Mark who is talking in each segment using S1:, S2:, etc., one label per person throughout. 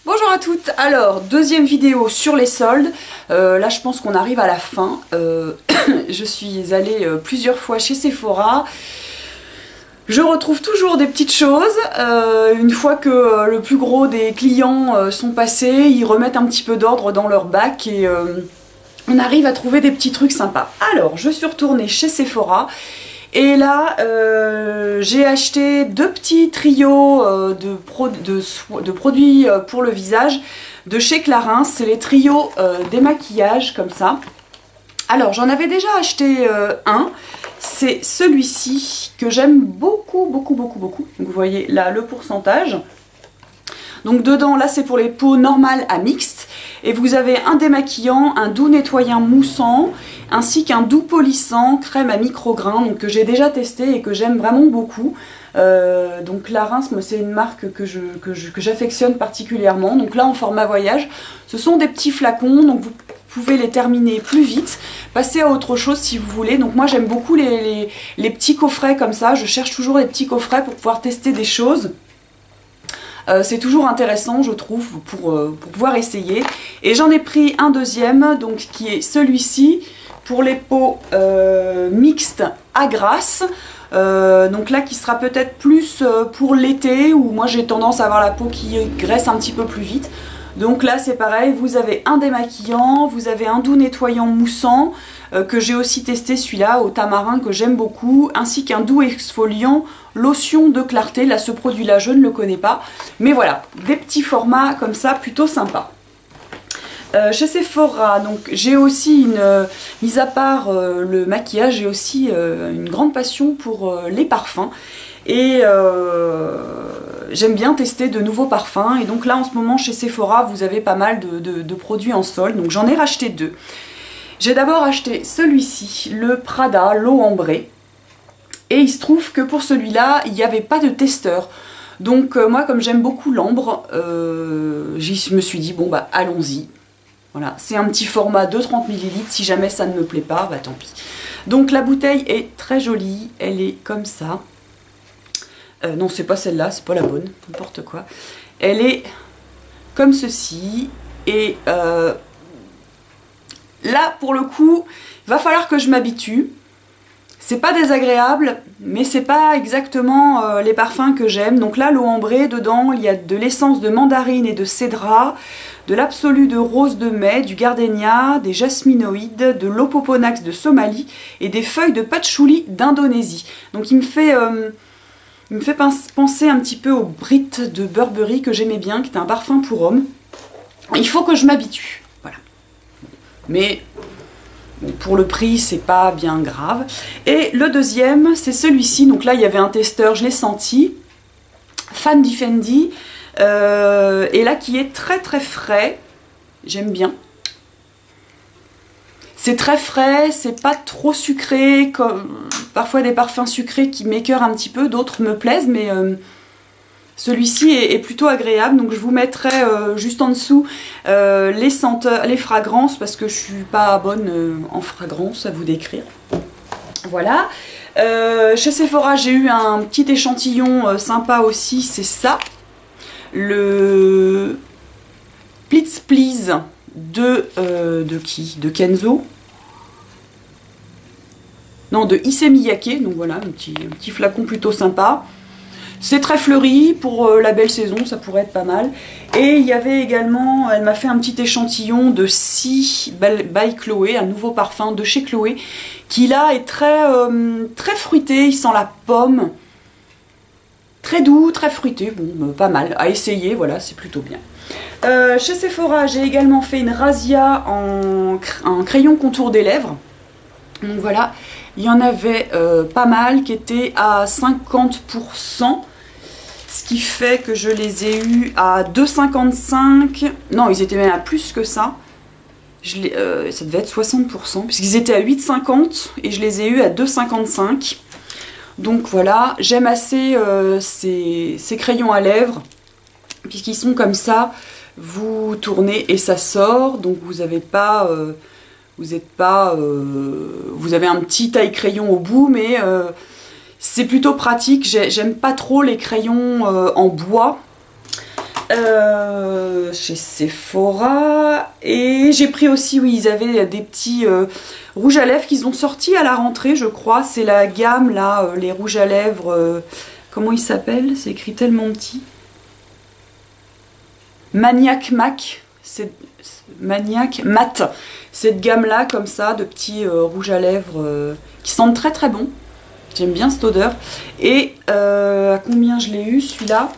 S1: Bonjour à toutes, alors deuxième vidéo sur les soldes. Là je pense qu'on arrive à la fin. Je suis allée plusieurs fois chez Sephora. Je retrouve toujours des petites choses. Une fois que le plus gros des clients sont passés, ils remettent un petit peu d'ordre dans leur bac et on arrive à trouver des petits trucs sympas. Alors je suis retournée chez Sephora. Et là, j'ai acheté deux petits trios de produits pour le visage de chez Clarins. C'est les trios démaquillage comme ça. Alors, j'en avais déjà acheté un. C'est celui-ci que j'aime beaucoup. Donc, vous voyez là le pourcentage. Donc dedans, là c'est pour les peaux normales à mixtes. Et vous avez un démaquillant, un doux nettoyant moussant, ainsi qu'un doux polissant, crème à micro-grains, donc que j'ai déjà testé et que j'aime vraiment beaucoup. Donc Clarins, c'est une marque que j'affectionne particulièrement. Donc là en format voyage, ce sont des petits flacons, donc vous pouvez les terminer plus vite, passer à autre chose si vous voulez. Donc moi j'aime beaucoup les petits coffrets comme ça, je cherche toujours les petits coffrets pour pouvoir tester des choses. C'est toujours intéressant je trouve pour pouvoir essayer. Et j'en ai pris un deuxième donc qui est celui-ci pour les peaux mixtes à grasse. Donc là qui sera peut-être plus pour l'été où moi j'ai tendance à avoir la peau qui graisse un petit peu plus vite. Donc là c'est pareil, vous avez un démaquillant, vous avez un doux nettoyant moussant que j'ai aussi testé celui-là au tamarin que j'aime beaucoup, ainsi qu'un doux exfoliant lotion de clarté. Là ce produit là je ne le connais pas, mais voilà, des petits formats comme ça plutôt sympas. Chez Sephora, donc j'ai aussi mis à part le maquillage, j'ai aussi une grande passion pour les parfums. Et j'aime bien tester de nouveaux parfums. Et donc là en ce moment chez Sephora vous avez pas mal de produits en solde. Donc j'en ai racheté deux. J'ai d'abord acheté celui-ci, le Prada l'eau ambrée. Et il se trouve que pour celui-là il n'y avait pas de testeur. Donc moi comme j'aime beaucoup l'ambre, je me suis dit bon bah allons-y. Voilà, c'est un petit format de 30 ml, si jamais ça ne me plaît pas, bah tant pis. Donc la bouteille est très jolie, elle est comme ça. Non, c'est pas celle-là, c'est pas la bonne, n'importe quoi. Elle est comme ceci. Et là, pour le coup, il va falloir que je m'habitue. C'est pas désagréable, mais c'est pas exactement les parfums que j'aime. Donc là, l'eau ambrée, dedans, il y a de l'essence de mandarine et de cédra, de l'absolu de rose de mai, du gardénia, des jasminoïdes, de l'opoponax de Somalie et des feuilles de patchouli d'Indonésie. Donc il me fait penser un petit peu au Brit de Burberry que j'aimais bien, qui était un parfum pour homme. Il faut que je m'habitue, voilà. Mais bon, pour le prix, c'est pas bien grave. Et le deuxième, c'est celui-ci. Donc là, il y avait un testeur, je l'ai senti. Fendi Fendi. Et là, qui est très frais. J'aime bien. C'est très frais, c'est pas trop sucré, comme parfois des parfums sucrés qui m'écœurent un petit peu, d'autres me plaisent, mais celui-ci est plutôt agréable. Donc je vous mettrai juste en dessous les senteurs, les fragrances, parce que je suis pas bonne en fragrance à vous décrire. Voilà. Chez Sephora, j'ai eu un petit échantillon sympa aussi, c'est ça. Le Please Please de qui? De Kenzo. Non, de Issey Miyake, donc voilà, un petit flacon plutôt sympa. C'est très fleuri, pour la belle saison, ça pourrait être pas mal. Et il y avait également, elle m'a fait un petit échantillon de Si by Chloé, un nouveau parfum de chez Chloé, qui là est très fruité, il sent la pomme. Très doux, très fruité, bon, pas mal, à essayer, voilà, c'est plutôt bien. Chez Sephora, j'ai également fait une razzia en crayon contour des lèvres. Donc voilà, il y en avait pas mal qui étaient à 50%, ce qui fait que je les ai eus à 2,55. Non, ils étaient même à plus que ça. Ça devait être 60%, puisqu'ils étaient à 8,50 et je les ai eus à 2,55. Donc voilà, j'aime assez ces crayons à lèvres, puisqu'ils sont comme ça, vous tournez et ça sort, donc vous avez pas, vous avez un petit taille-crayon au bout, mais c'est plutôt pratique. J'aime pas trop les crayons en bois. chez Sephora. Et j'ai pris aussi, oui, ils avaient des petits rouges à lèvres qu'ils ont sortis à la rentrée, je crois. C'est la gamme, là, les rouges à lèvres, comment ils s'appellent? C'est écrit tellement petit. Maniac Mac, c'est Maniac Mat. Cette gamme-là, comme ça, de petits rouges à lèvres qui sentent très très bon. J'aime bien cette odeur. Et à combien je l'ai eu, celui-là?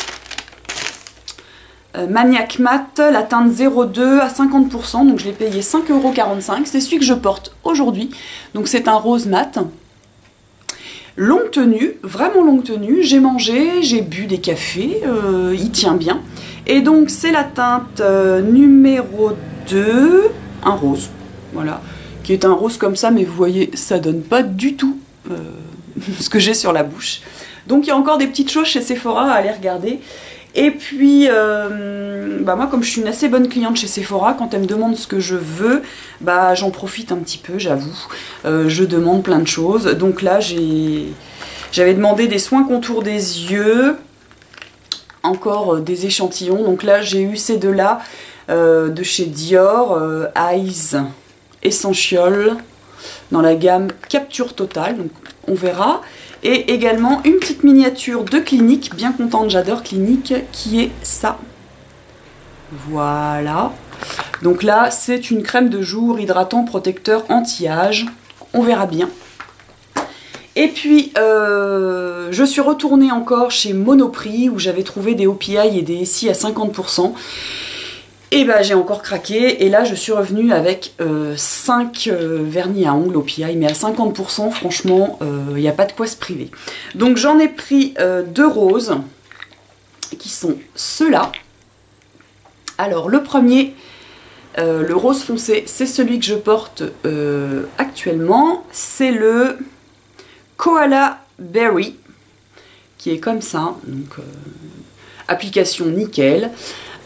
S1: Maniac Mat, la teinte 02 à 50%, donc je l'ai payé 5,45 €. C'est celui que je porte aujourd'hui, donc c'est un rose mat. Longue tenue, vraiment longue tenue, j'ai mangé, j'ai bu des cafés, il tient bien. Et donc c'est la teinte numéro 2, un rose, voilà, qui est un rose comme ça, mais vous voyez, ça donne pas du tout ce que j'ai sur la bouche. Donc il y a encore des petites choses chez Sephora à aller regarder. Et puis, bah moi comme je suis une assez bonne cliente chez Sephora, quand elle me demande ce que je veux, bah j'en profite un petit peu, j'avoue. Je demande plein de choses. Donc là, j'avais demandé des soins contour des yeux, encore des échantillons. Donc là, j'ai eu ces deux-là de chez Dior, Eyes Essential, dans la gamme Capture Totale. Donc on verra. Et également une petite miniature de Clinique, bien contente, j'adore Clinique, qui est ça. Voilà. Donc là, c'est une crème de jour hydratant protecteur anti-âge. On verra bien. Et puis, je suis retournée encore chez Monoprix, où j'avais trouvé des OPI et des SI à 50%. Et bah j'ai encore craqué, et là je suis revenue avec 5 vernis à ongles OPI, mais à 50%, franchement, il n'y a pas de quoi se priver. Donc j'en ai pris 2 roses, qui sont ceux-là. Alors le premier, le rose foncé, c'est celui que je porte actuellement, c'est le Koala Berry, qui est comme ça, donc application nickel.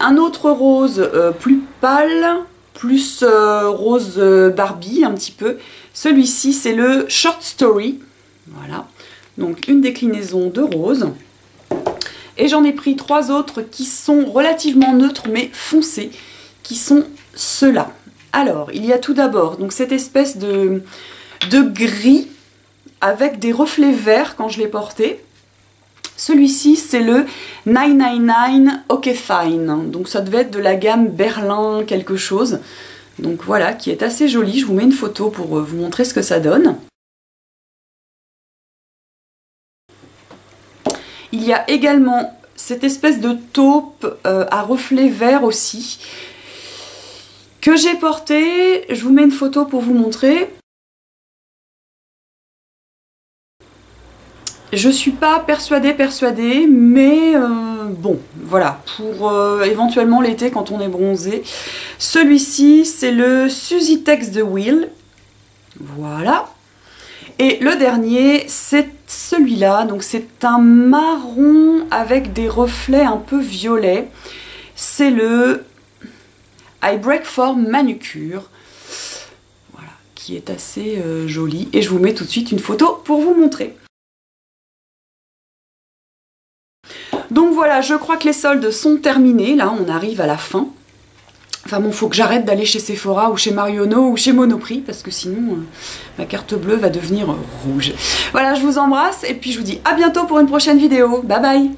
S1: Un autre rose plus pâle, plus rose Barbie un petit peu. Celui-ci, c'est le Short Story. Voilà. Donc une déclinaison de rose. Et j'en ai pris 3 autres qui sont relativement neutres mais foncés, qui sont ceux-là. Alors, il y a tout d'abord donc cette espèce de gris avec des reflets verts quand je l'ai porté. Celui-ci, c'est le 999 OK Fine. Donc ça devait être de la gamme Berlin quelque chose. Donc voilà, qui est assez joli. Je vous mets une photo pour vous montrer ce que ça donne. Il y a également cette espèce de taupe à reflets verts aussi, que j'ai porté. Je vous mets une photo pour vous montrer. Je suis pas persuadée, mais bon, voilà, pour éventuellement l'été quand on est bronzé. Celui-ci, c'est le Suzy Tex de Will. Voilà. Et le dernier, c'est celui-là. Donc c'est un marron avec des reflets un peu violets. C'est le I Break For Manucure. Voilà, qui est assez joli. Et je vous mets tout de suite une photo pour vous montrer. Donc voilà, je crois que les soldes sont terminés. Là, on arrive à la fin. Enfin bon, faut que j'arrête d'aller chez Sephora ou chez Marionneau ou chez Monoprix parce que sinon, ma carte bleue va devenir rouge. Voilà, je vous embrasse et puis je vous dis à bientôt pour une prochaine vidéo. Bye bye!